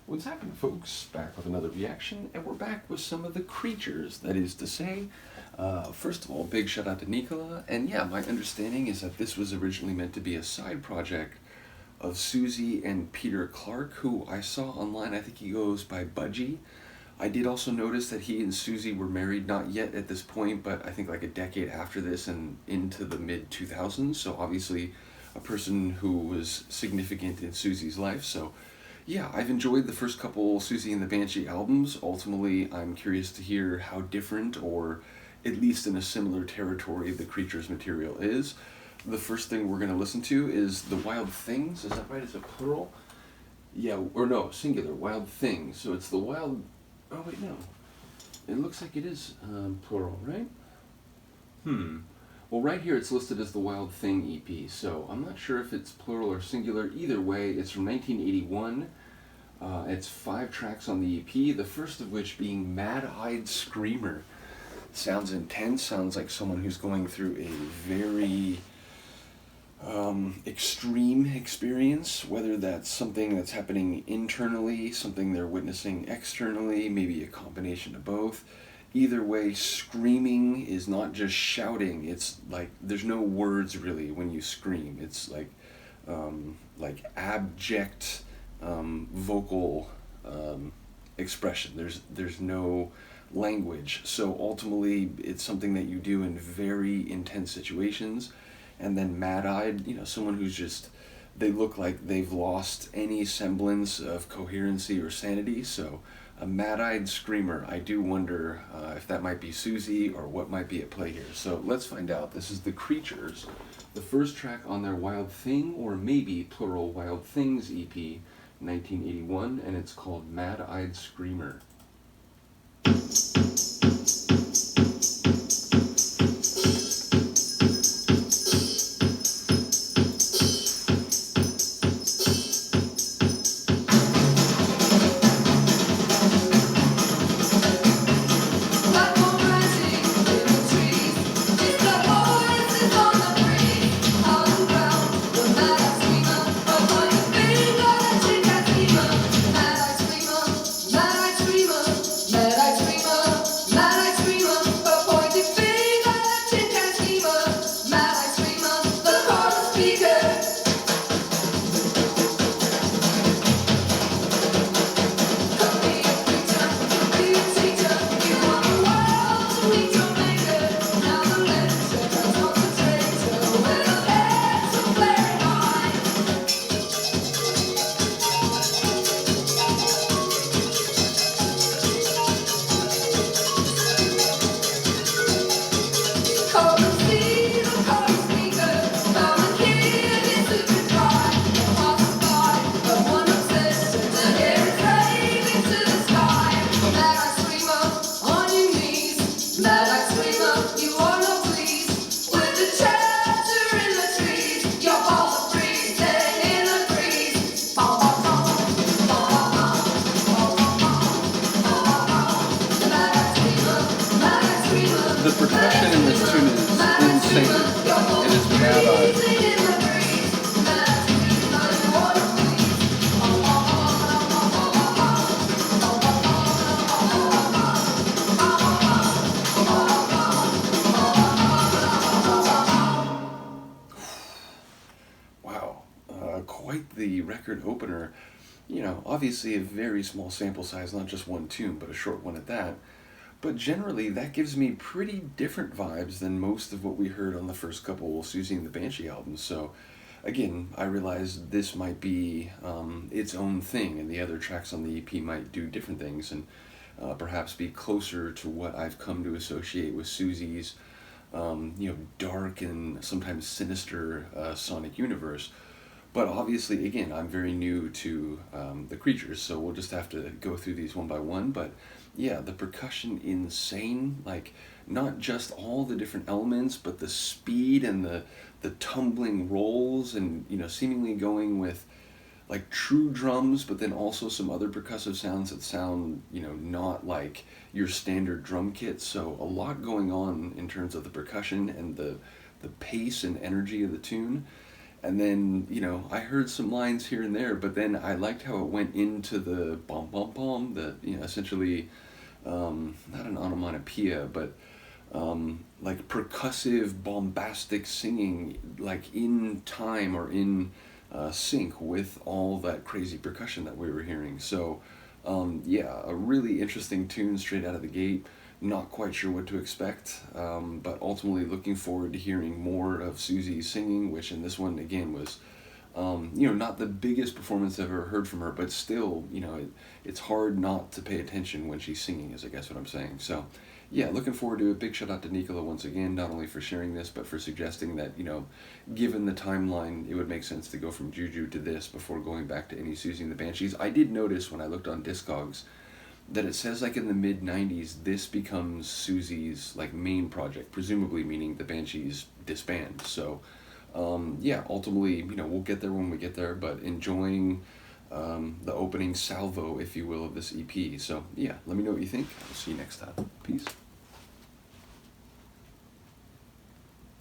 What's happening, folks? Back with another reaction, and we're back with some of the creatures. That is to say, first of all, big shout out to Nicola. And yeah, my understanding is that this was originally meant to be a side project of Siouxsie and Peter Clark, who I saw online. I think he goes by Budgie. I did also notice that he and Siouxsie were married, not yet at this point, but I think like a decade after this and into the mid 2000s. So obviously, a person who was significant in Siouxsie's life. So yeah, I've enjoyed the first couple Siouxsie and the Banshee albums. Ultimately, I'm curious to hear how different, or at least in a similar territory, the Creatures material is. The first thing we're going to listen to is The Wild Things. Is that right? Is it plural? Yeah, or no, singular, Wild Things. So it's the Wild... Oh, wait, no. It looks like it is plural, right? Well, right here it's listed as the Wild Thing EP, so I'm not sure if it's plural or singular. Either way, it's from 1981. It's 5 tracks on the EP, the first of which being Mad-Eyed Screamer. Sounds intense, sounds like someone who's going through a very extreme experience, whether that's something that's happening internally, something they're witnessing externally, maybe a combination of both. Either way, screaming is not just shouting. It's like there's no words really when you scream. It's like abject vocal expression. There's no language. So ultimately, it's something that you do in very intense situations. And then mad-eyed, someone who's just, they look like they've lost any semblance of coherency or sanity. So a mad-eyed screamer, I do wonder if that might be Siouxsie or what might be at play here. So let's find out. This is The Creatures, the first track on their Wild Thing, or maybe plural Wild Things EP, 1981, and it's called Mad-Eyed Screamer. The percussion in this tune is insane. It is mad-eyed. Wow, quite the record opener. Obviously a very small sample size, not just one tune, but a short one at that. But generally, that gives me pretty different vibes than most of what we heard on the first couple Siouxsie and the Banshee albums. So, again, I realize this might be its own thing, and the other tracks on the EP might do different things, and perhaps be closer to what I've come to associate with Siouxsie's, dark and sometimes sinister sonic universe. But obviously, again, I'm very new to the Creatures, so we'll just have to go through these one by one. But yeah, the percussion insane, like not just all the different elements, but the speed and the tumbling rolls, and seemingly going with like true drums, but then also some other percussive sounds that sound, not like your standard drum kit. So a lot going on in terms of the percussion and the pace and energy of the tune. And then, I heard some lines here and there, but then I liked how it went into the bom bom bom, the, essentially, not an onomatopoeia, but like percussive, bombastic singing, like in time or in sync with all that crazy percussion that we were hearing. So, yeah, a really interesting tune straight out of the gate. Not quite sure what to expect, but ultimately looking forward to hearing more of Siouxsie singing, which in this one again was, not the biggest performance I've ever heard from her, but still, it's hard not to pay attention when she's singing, is I guess what I'm saying. So, yeah, looking forward to it. Big shout out to Nicola once again, not only for sharing this, but for suggesting that, given the timeline, it would make sense to go from Juju to this before going back to any Siouxsie and the Banshees. I did notice when I looked on Discogs that it says like in the mid 90s this becomes Siouxsie's like main project, presumably meaning the Banshees disband. So yeah, ultimately, we'll get there when we get there, but enjoying the opening salvo, if you will, of this EP. So yeah, let me know what you think. I'll see you next time. Peace.